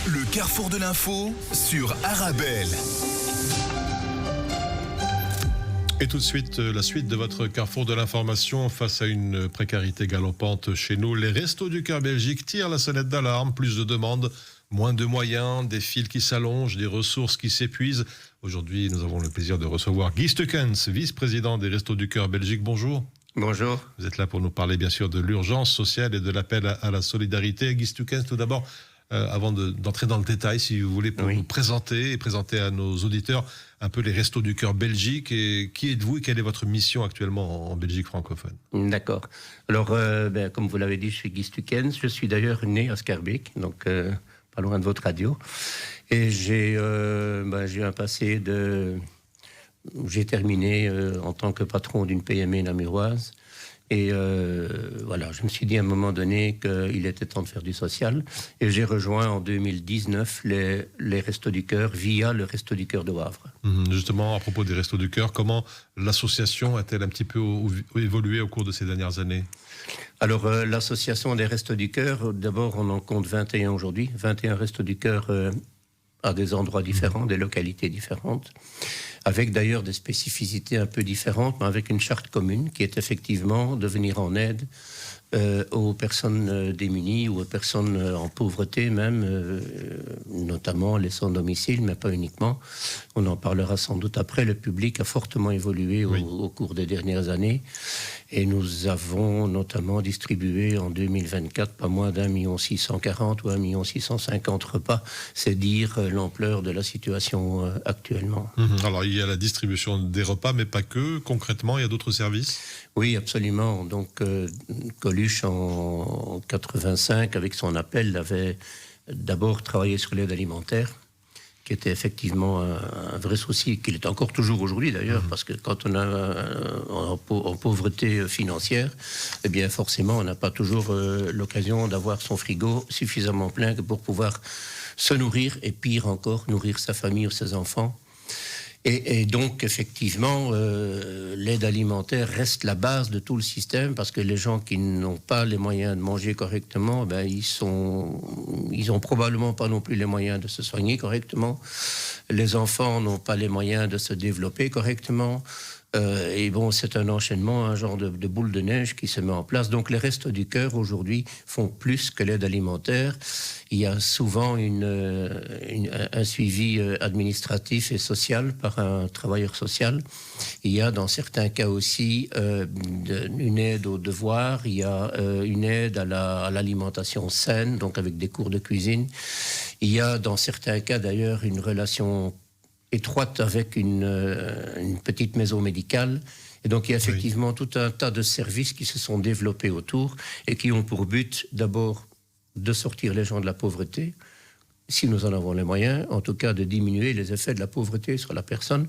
Le carrefour de l'info sur Arabelle. Et tout de suite, la suite de votre carrefour de l'information face à une précarité galopante chez nous. Les Restos du Cœur Belgique tirent la sonnette d'alarme. Plus de demandes, moins de moyens, des files qui s'allongent, des ressources qui s'épuisent. Aujourd'hui, nous avons le plaisir de recevoir Guy Stukens, vice-président des Restos du Cœur Belgique. Bonjour. Bonjour. Vous êtes là pour nous parler bien sûr de l'urgence sociale et de l'appel à la solidarité. Guy Stukens, tout d'abord, avant d'entrer dans le détail, si vous voulez, pour nous présenter et présenter à nos auditeurs un peu les Restos du Cœur Belgique. Et qui êtes-vous et quelle est votre mission actuellement en Belgique francophone? D'accord. Alors, comme vous l'avez dit, je suis Guy Stukens. Je suis d'ailleurs né à Schaerbeek, donc pas loin de votre radio. Et j'ai un passé de... J'ai terminé en tant que patron d'une PME namuroise. Et voilà, je me suis dit à un moment donné qu'il était temps de faire du social. Et j'ai rejoint en 2019 les Restos du Cœur via le Resto du Cœur de Wavre. Justement, à propos des Restos du Cœur, comment l'association a-t-elle un petit peu évolué au cours de ces dernières années? Alors, l'association des Restos du Cœur, d'abord, on en compte 21 aujourd'hui. 21 Restos du Cœur à des endroits différents, des localités différentes, avec d'ailleurs des spécificités un peu différentes, mais avec une charte commune qui est effectivement de venir en aide aux personnes démunies ou aux personnes en pauvreté même, notamment les sans domicile, mais pas uniquement. On en parlera sans doute après. Le public a fortement évolué au cours des dernières années et nous avons notamment distribué en 2024 pas moins d'1,640 ou 1,650 repas. C'est dire l'ampleur de la situation actuellement. Alors, il y a la distribution des repas, mais pas que. Concrètement, il y a d'autres services? Oui, absolument. Donc, Coluche, en 85, avec son appel, avait d'abord travaillé sur l'aide alimentaire, qui était effectivement un vrai souci, qu'il est encore toujours aujourd'hui d'ailleurs, parce que quand on a en pauvreté financière, eh bien forcément, on n'a pas toujours l'occasion d'avoir son frigo suffisamment plein que pour pouvoir se nourrir, et pire encore, nourrir sa famille ou ses enfants. Et donc, effectivement, l'aide alimentaire reste la base de tout le système, parce que les gens qui n'ont pas les moyens de manger correctement, ils ont probablement pas non plus les moyens de se soigner correctement. Les enfants n'ont pas les moyens de se développer correctement. Et bon, c'est un enchaînement, un genre de boule de neige qui se met en place. Donc, les Restos du Cœur, aujourd'hui, font plus que l'aide alimentaire. Il y a souvent un suivi administratif et social par un travailleur social. Il y a, dans certains cas aussi, une aide aux devoirs. Il y a une aide à l'alimentation saine, donc avec des cours de cuisine. Il y a, dans certains cas, d'ailleurs, une relation étroite avec une petite maison médicale. Et donc, il y a effectivement tout un tas de services qui se sont développés autour et qui ont pour but, d'abord, de sortir les gens de la pauvreté, si nous en avons les moyens, en tout cas de diminuer les effets de la pauvreté sur la personne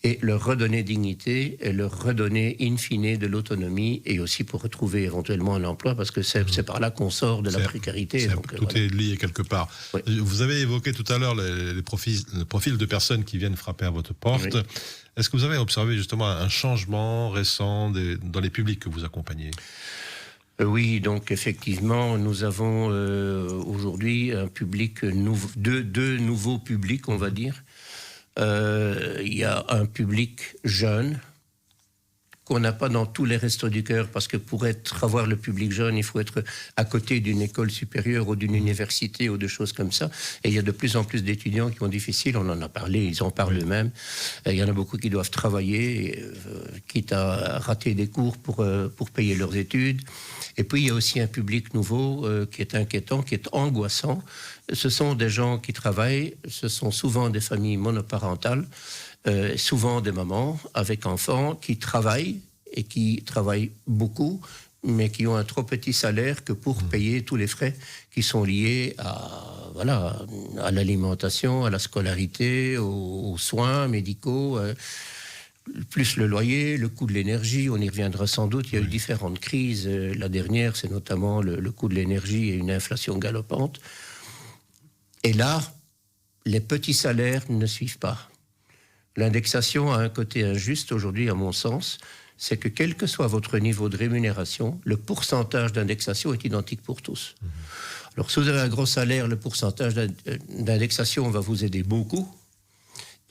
et leur redonner dignité et leur redonner, in fine, de l'autonomie et aussi pour retrouver éventuellement un emploi, parce que c'est par là qu'on sort de la précarité. Donc, tout est lié quelque part. Oui. Vous avez évoqué tout à l'heure le profil de personnes qui viennent frapper à votre porte. Oui. Est-ce que vous avez observé justement un changement récent dans les publics que vous accompagnez ? Oui, donc effectivement, nous avons aujourd'hui un public deux nouveaux publics, on va dire. Il y a un public jeune qu'on n'a pas dans tous les Restos du Cœur, parce que pour avoir le public jeune, il faut être à côté d'une école supérieure ou d'une université ou de choses comme ça. Et il y a de plus en plus d'étudiants qui ont difficile, on en a parlé, ils en parlent eux-mêmes. Il y en a beaucoup qui doivent travailler, quitte à rater des cours pour payer leurs études. Et puis il y a aussi un public nouveau qui est inquiétant, qui est angoissant. Ce sont des gens qui travaillent, ce sont souvent des familles monoparentales, souvent des mamans avec enfants qui travaillent et qui travaillent beaucoup, mais qui ont un trop petit salaire que pour payer tous les frais qui sont liés à l'alimentation, à la scolarité, aux soins médicaux, plus le loyer, le coût de l'énergie. On y reviendra sans doute. Il y a eu différentes crises. La dernière, c'est notamment le coût de l'énergie et une inflation galopante. Et là, les petits salaires ne suivent pas. L'indexation a un côté injuste aujourd'hui, à mon sens, c'est que quel que soit votre niveau de rémunération, le pourcentage d'indexation est identique pour tous. Alors, si vous avez un gros salaire, le pourcentage d'indexation va vous aider beaucoup,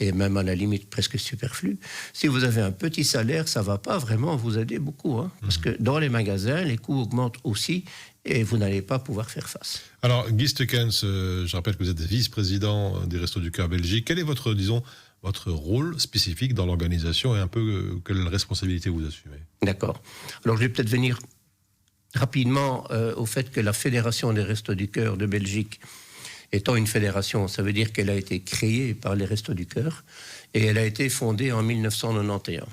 et même à la limite presque superflu. Si vous avez un petit salaire, ça ne va pas vraiment vous aider beaucoup, hein, parce que dans les magasins, les coûts augmentent aussi, et vous n'allez pas pouvoir faire face. Alors, Guy Stekens, je rappelle que vous êtes vice-président des Restos du Cœur Belgique. Quel est votre rôle spécifique dans l'organisation et un peu quelle responsabilité vous assumez? D'accord. Alors, je vais peut-être venir rapidement au fait que la Fédération des Restos du Cœur de Belgique, étant une fédération, ça veut dire qu'elle a été créée par les Restos du Cœur et elle a été fondée en 1991.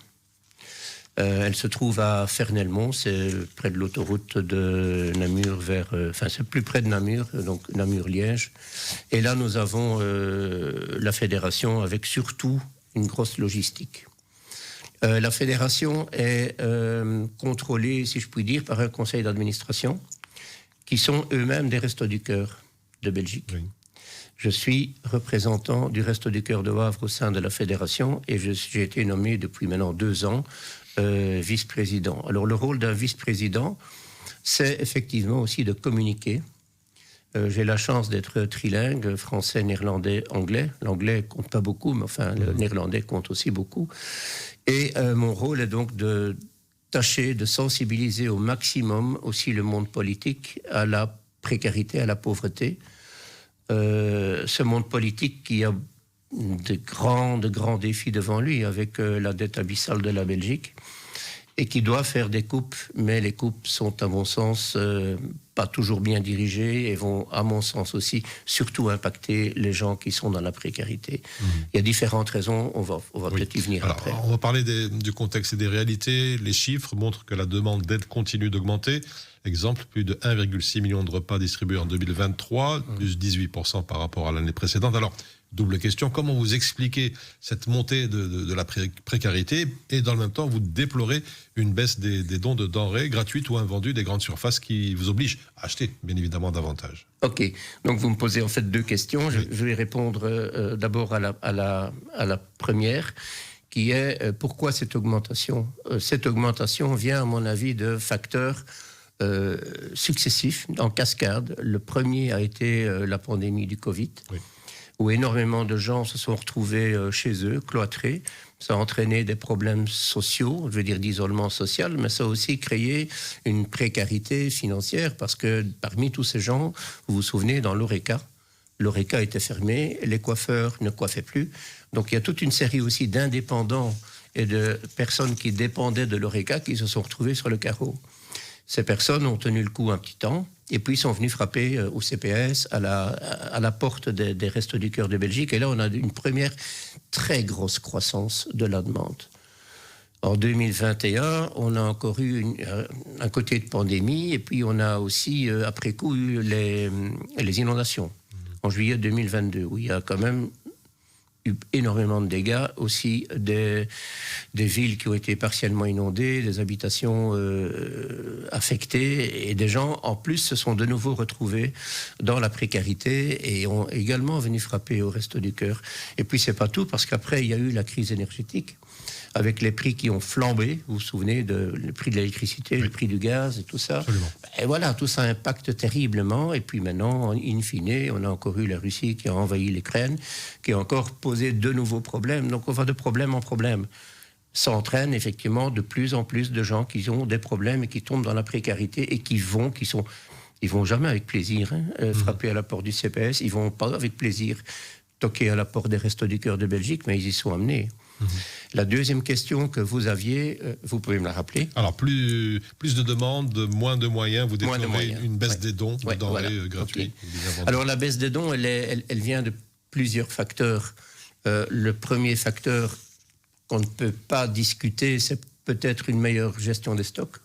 Elle se trouve à Fernelmont, c'est près de l'autoroute de Namur c'est plus près de Namur, donc Namur-Liège. Et là, nous avons la fédération avec surtout une grosse logistique. La fédération est contrôlée, si je puis dire, par un conseil d'administration qui sont eux-mêmes des Restos du Cœur de Belgique. Oui. Je suis représentant du Resto du Cœur de Wavre au sein de la fédération et j'ai été nommé depuis maintenant 2 ans vice-président. Alors le rôle d'un vice-président, c'est effectivement aussi de communiquer. J'ai la chance d'être trilingue, français, néerlandais, anglais. L'anglais compte pas beaucoup, mais enfin le néerlandais compte aussi beaucoup. Et mon rôle est donc de tâcher de sensibiliser au maximum aussi le monde politique à la précarité, à la pauvreté. Ce monde politique qui a de grands défis devant lui avec la dette abyssale de la Belgique et qui doit faire des coupes, mais les coupes sont à mon sens pas toujours bien dirigées et vont à mon sens aussi surtout impacter les gens qui sont dans la précarité. Il y a différentes raisons, on va peut-être y venir après. On va parler du contexte et des réalités. Les chiffres montrent que la demande d'aide continue d'augmenter. Exemple, plus de 1,6 million de repas distribués en 2023, plus 18% par rapport à l'année précédente. Alors, double question, comment vous expliquez cette montée de la précarité et dans le même temps, vous déplorez une baisse des dons de denrées gratuites ou invendues des grandes surfaces qui vous obligent à acheter, bien évidemment, davantage? Ok, donc vous me posez en fait 2 questions. Oui. Je vais répondre d'abord à la première, qui est pourquoi cette augmentation? Cette augmentation vient, à mon avis, de facteurs successifs, en cascade. Le premier a été la pandémie du Covid, oui, où énormément de gens se sont retrouvés chez eux, cloîtrés. Ça a entraîné des problèmes sociaux, je veux dire d'isolement social, mais ça a aussi créé une précarité financière, parce que parmi tous ces gens, vous vous souvenez, dans l'Horeca était fermé, les coiffeurs ne coiffaient plus. Donc il y a toute une série aussi d'indépendants et de personnes qui dépendaient de l'Horeca qui se sont retrouvés sur le carreau. Ces personnes ont tenu le coup un petit temps et puis sont venues frapper au CPS, à la porte des Restos du Cœur de Belgique. Et là, on a une première très grosse croissance de la demande. En 2021, on a encore eu un côté de pandémie et puis on a aussi, après coup, eu les inondations. En juillet 2022, où il y a quand même eu énormément de dégâts, aussi des villes qui ont été partiellement inondées, des habitations affectées, et des gens, en plus, se sont de nouveau retrouvés dans la précarité et ont également venu frapper au Resto du Cœur. Et puis, c'est pas tout, parce qu'après, il y a eu la crise énergétique, avec les prix qui ont flambé, vous vous souvenez, le prix de l'électricité, oui, le prix du gaz et tout ça. Absolument. Et voilà, tout ça impacte terriblement. Et puis maintenant, in fine, on a encore eu la Russie qui a envahi l'Ukraine, qui a encore posé de nouveaux problèmes. Donc on va de problème en problème. Ça entraîne effectivement de plus en plus de gens qui ont des problèmes et qui tombent dans la précarité et qui ils vont jamais avec plaisir frapper à la porte du CPS. Ils vont pas avec plaisir toquer à la porte des Restos du Cœur de Belgique, mais ils y sont amenés. La deuxième question que vous aviez, vous pouvez me la rappeler? Alors, plus de demandes, moins de moyens, vous déplorez une baisse des dons, de denrées gratuits. Okay. Alors, la baisse des dons, elle vient de plusieurs facteurs. Le premier facteur qu'on ne peut pas discuter, c'est peut-être une meilleure gestion des stocks.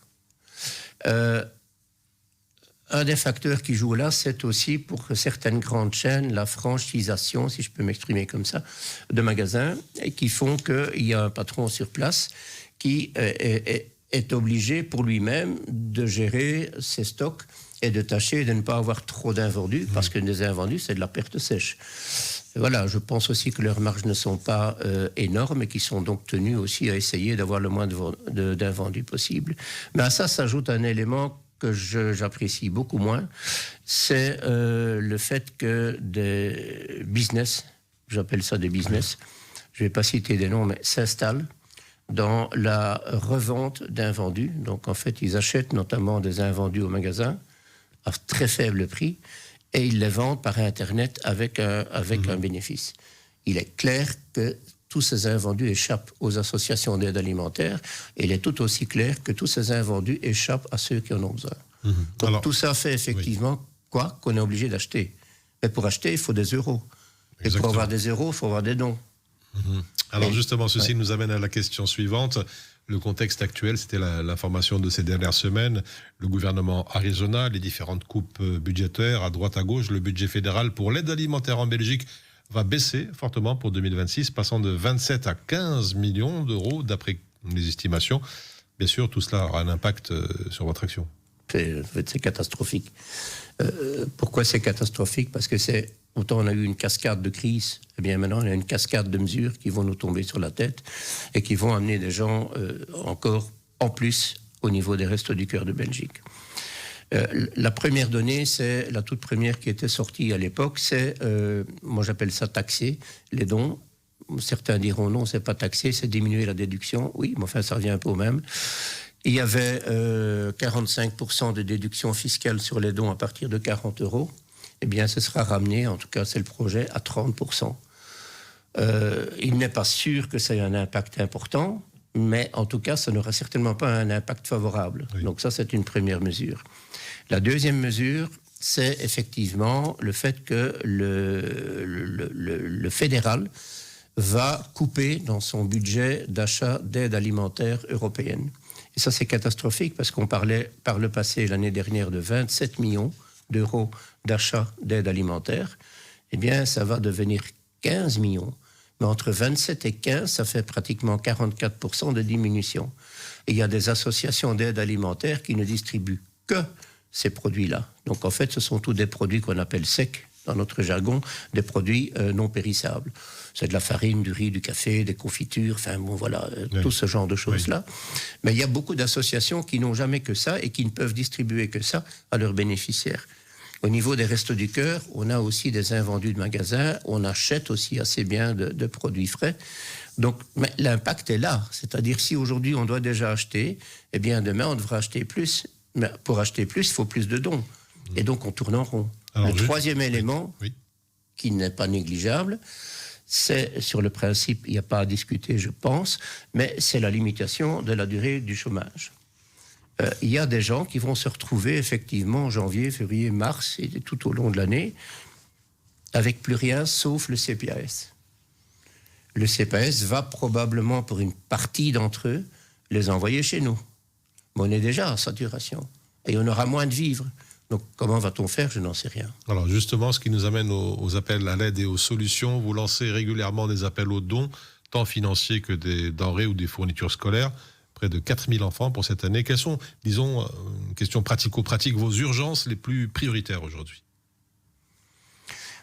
Un des facteurs qui joue là, c'est aussi pour certaines grandes chaînes, la franchisation, si je peux m'exprimer comme ça, de magasins, et qui font qu'il y a un patron sur place qui est obligé pour lui-même de gérer ses stocks et de tâcher de ne pas avoir trop d'invendus, parce que des invendus, c'est de la perte sèche. Voilà, je pense aussi que leurs marges ne sont pas énormes et qu'ils sont donc tenus aussi à essayer d'avoir le moins d'invendus possible. Mais à ça s'ajoute un élément que j'apprécie beaucoup moins, c'est le fait que des business, j'appelle ça des business, je ne vais pas citer des noms, mais s'installent dans la revente d'invendus. Donc en fait, ils achètent notamment des invendus au magasin à très faible prix et ils les vendent par Internet avec un bénéfice. Il est clair que tous ces invendus échappent aux associations d'aide alimentaire et il est tout aussi clair que tous ces invendus échappent à ceux qui en ont besoin. Donc alors, tout ça fait effectivement qu'on est obligé d'acheter. Mais pour acheter, il faut des euros. Et pour avoir des euros, il faut avoir des dons. Alors justement, ceci nous amène à la question suivante. Le contexte actuel, c'était l'information de ces dernières semaines. Le gouvernement Arizona, les différentes coupes budgétaires à droite à gauche, le budget fédéral pour l'aide alimentaire en Belgique va baisser fortement pour 2026, passant de 27 à 15 millions d'euros d'après les estimations. Bien sûr, tout cela aura un impact sur votre action. C'est catastrophique. Pourquoi c'est catastrophique ? Parce que autant on a eu une cascade de crises, eh bien maintenant on a une cascade de mesures qui vont nous tomber sur la tête et qui vont amener des gens encore en plus au niveau des Restos du Cœur de Belgique. La première donnée, c'est la toute première qui était sortie à l'époque, c'est, moi j'appelle ça taxer les dons. Certains diront non, c'est pas taxer, c'est diminuer la déduction. Oui, mais enfin ça revient un peu au même. Il y avait 45% de déduction fiscale sur les dons à partir de 40 euros. Eh bien, ce sera ramené, en tout cas c'est le projet, à 30%. Il n'est pas sûr que ça ait un impact important, mais en tout cas, ça n'aura certainement pas un impact favorable. Oui. Donc ça, c'est une première mesure. La deuxième mesure, c'est effectivement le fait que le fédéral va couper dans son budget d'achat d'aide alimentaire européenne. Et ça, c'est catastrophique parce qu'on parlait par le passé, l'année dernière, de 27 millions d'euros d'achat d'aide alimentaire. Eh bien, ça va devenir 15 millions. Mais entre 27 et 15, ça fait pratiquement 44% de diminution. Et il y a des associations d'aide alimentaire qui ne distribuent que ces produits-là. Donc, en fait, ce sont tous des produits qu'on appelle secs, dans notre jargon, des produits non périssables. C'est de la farine, du riz, du café, des confitures, enfin bon voilà, oui. Tout ce genre de choses-là. Oui. Mais il y a beaucoup d'associations qui n'ont jamais que ça et qui ne peuvent distribuer que ça à leurs bénéficiaires. Au niveau des Restos du Cœur, on a aussi des invendus de magasins, on achète aussi assez bien de produits frais. Donc mais l'impact est là, c'est-à-dire si aujourd'hui on doit déjà acheter, eh bien demain on devra acheter plus. Mais pour acheter plus, il faut plus de dons. Et donc on tourne en rond. Alors, le troisième élément, qui n'est pas négligeable, c'est sur le principe, il n'y a pas à discuter, je pense, mais c'est la limitation de la durée du chômage. Il y a des gens qui vont se retrouver effectivement en janvier, février, mars et tout au long de l'année avec plus rien sauf le CPAS. Le CPAS va probablement pour une partie d'entre eux les envoyer chez nous. Mais on est déjà à saturation et on aura moins de vivres. Donc, comment va-t-on faire ? Je n'en sais rien. Alors, justement, ce qui nous amène aux appels à l'aide et aux solutions, vous lancez régulièrement des appels aux dons, tant financiers que des denrées ou des fournitures scolaires, près de 4000 enfants pour cette année. Quelles sont, disons, une question pratico-pratique, vos urgences les plus prioritaires aujourd'hui ?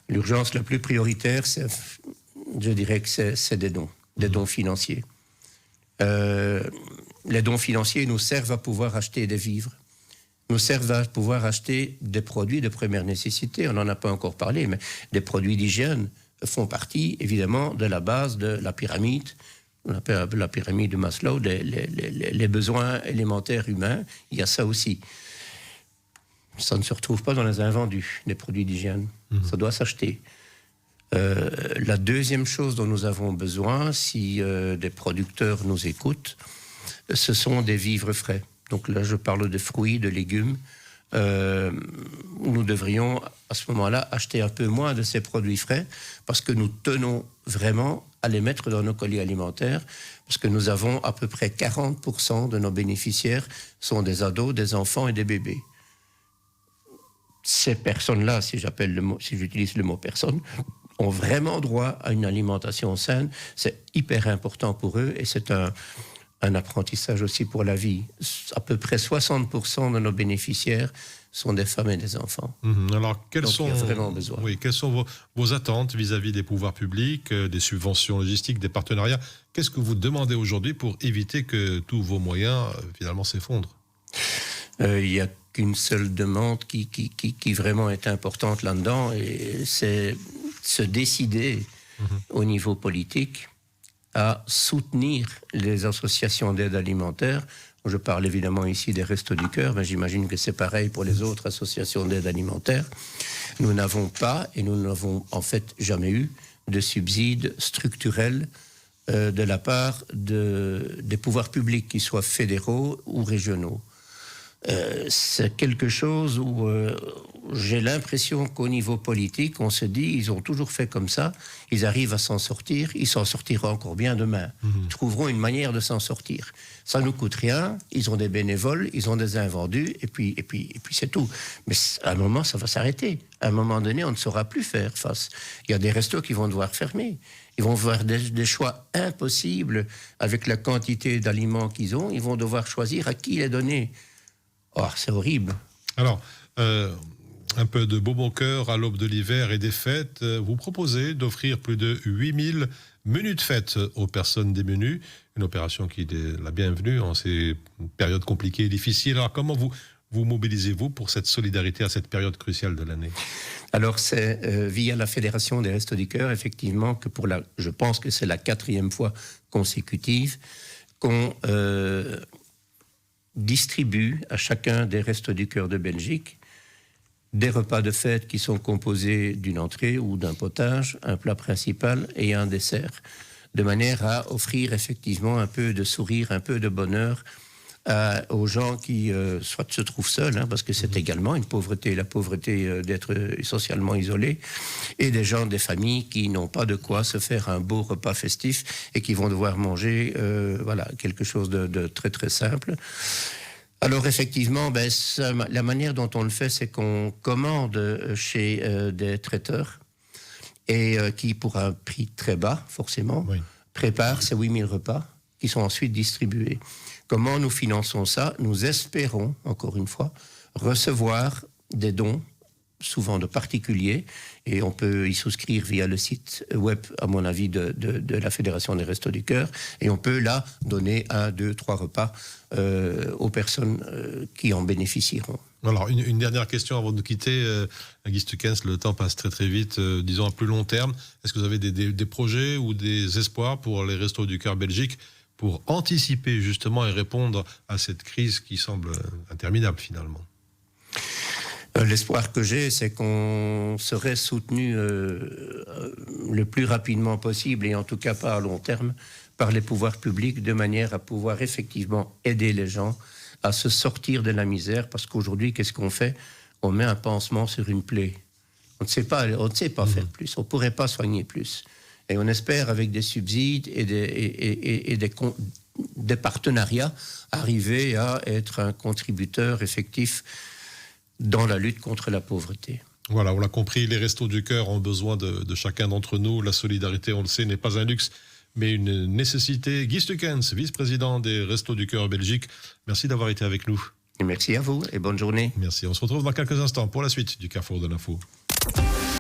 L'urgence la plus prioritaire, je dirais que c'est des dons financiers. Les dons financiers nous servent à pouvoir acheter des vivres, nous servent à pouvoir acheter des produits de première nécessité. On n'en a pas encore parlé, mais des produits d'hygiène font partie, évidemment, de la base de la pyramide. On appelle la pyramide de Maslow, les besoins élémentaires humains. Il y a ça aussi. Ça ne se retrouve pas dans les invendus, les produits d'hygiène. Ça doit s'acheter. La deuxième chose dont nous avons besoin, si des producteurs nous écoutent, ce sont des vivres frais. Donc là, je parle de fruits, de légumes. Nous devrions, à ce moment-là, acheter un peu moins de ces produits frais parce que nous tenons vraiment à les mettre dans nos colis alimentaires parce que nous avons à peu près 40% de nos bénéficiaires sont des ados, des enfants et des bébés. Ces personnes-là, si j'utilise le mot personne, ont vraiment droit à une alimentation saine. C'est hyper important pour eux et c'est un apprentissage aussi pour la vie. À peu près 60% de nos bénéficiaires sont des femmes et des enfants. Alors, quelles Donc, sont, il y a vraiment besoin. oui, quelles sont vos attentes vis-à-vis des pouvoirs publics, des subventions logistiques, des partenariats? Qu'est-ce que vous demandez aujourd'hui pour éviter que tous vos moyens, finalement, s'effondrent? Il n'y a qu'une seule demande qui vraiment est importante là-dedans, et c'est se décider au niveau politique à soutenir les associations d'aide alimentaire. Je parle évidemment ici des Restos du Cœur, mais j'imagine que c'est pareil pour les autres associations d'aide alimentaire. Nous n'avons pas, et nous n'avons en fait jamais eu, de subsides structurels de la part des pouvoirs publics, qu'ils soient fédéraux ou régionaux. C'est quelque chose où j'ai l'impression qu'au niveau politique, on se dit, ils ont toujours fait comme ça, ils arrivent à s'en sortir, ils s'en sortiront encore bien demain. Ils trouveront une manière de s'en sortir. Ça ne nous coûte rien, ils ont des bénévoles, ils ont des invendus, et puis c'est tout. Mais à un moment, ça va s'arrêter. À un moment donné, on ne saura plus faire face. Il y a des restos qui vont devoir fermer. Ils vont faire des choix impossibles avec la quantité d'aliments qu'ils ont. Ils vont devoir choisir à qui les donner. Oh, c'est horrible. Alors, un peu de beau bon cœur à l'aube de l'hiver et des fêtes. Vous proposez d'offrir plus de 8000 menus de fête aux personnes démunies. Une opération qui est la bienvenue en ces périodes compliquées et difficiles. Alors, comment vous mobilisez-vous pour cette solidarité à cette période cruciale de l'année? Alors, c'est via la Fédération des Restos du Cœur, effectivement, que je pense que c'est la 4e fois consécutive qu'on distribue à chacun des Restos du Cœur de Belgique des repas de fête qui sont composés d'une entrée ou d'un potage, un plat principal et un dessert, de manière à offrir effectivement un peu de sourire, un peu de bonheur aux gens qui soit se trouvent seuls, parce que c'est également une pauvreté, la pauvreté d'être socialement isolé, et des gens, des familles qui n'ont pas de quoi se faire un beau repas festif et qui vont devoir manger quelque chose de très très simple. Alors effectivement, la manière dont on le fait, c'est qu'on commande chez des traiteurs et qui, pour un prix très bas, forcément, préparent ces 8000 repas qui sont ensuite distribués. Comment nous finançons ça? Nous espérons, encore une fois, recevoir des dons, souvent de particuliers, et on peut y souscrire via le site web, à mon avis, de la Fédération des Restos du Cœur, et on peut là donner 1, 2, 3 repas aux personnes qui en bénéficieront. Alors, une dernière question avant de quitter. Guy Stukens, le temps passe très très vite, disons à plus long terme. Est-ce que vous avez des projets ou des espoirs pour les Restos du Cœur Belgique pour anticiper justement et répondre à cette crise qui semble interminable finalement? L'espoir que j'ai, c'est qu'on serait soutenu le plus rapidement possible, et en tout cas pas à long terme, par les pouvoirs publics, de manière à pouvoir effectivement aider les gens à se sortir de la misère, parce qu'aujourd'hui, qu'est-ce qu'on fait? On met un pansement sur une plaie. On ne sait pas faire plus, on ne pourrait pas soigner plus. Et on espère, avec des subsides et des partenariats, arriver à être un contributeur effectif dans la lutte contre la pauvreté. Voilà, on l'a compris, les Restos du Cœur ont besoin de chacun d'entre nous. La solidarité, on le sait, n'est pas un luxe, mais une nécessité. Guy Stukens, vice-président des Restos du Cœur Belgique, merci d'avoir été avec nous. Et merci à vous et bonne journée. Merci, on se retrouve dans quelques instants pour la suite du Carrefour de l'Info.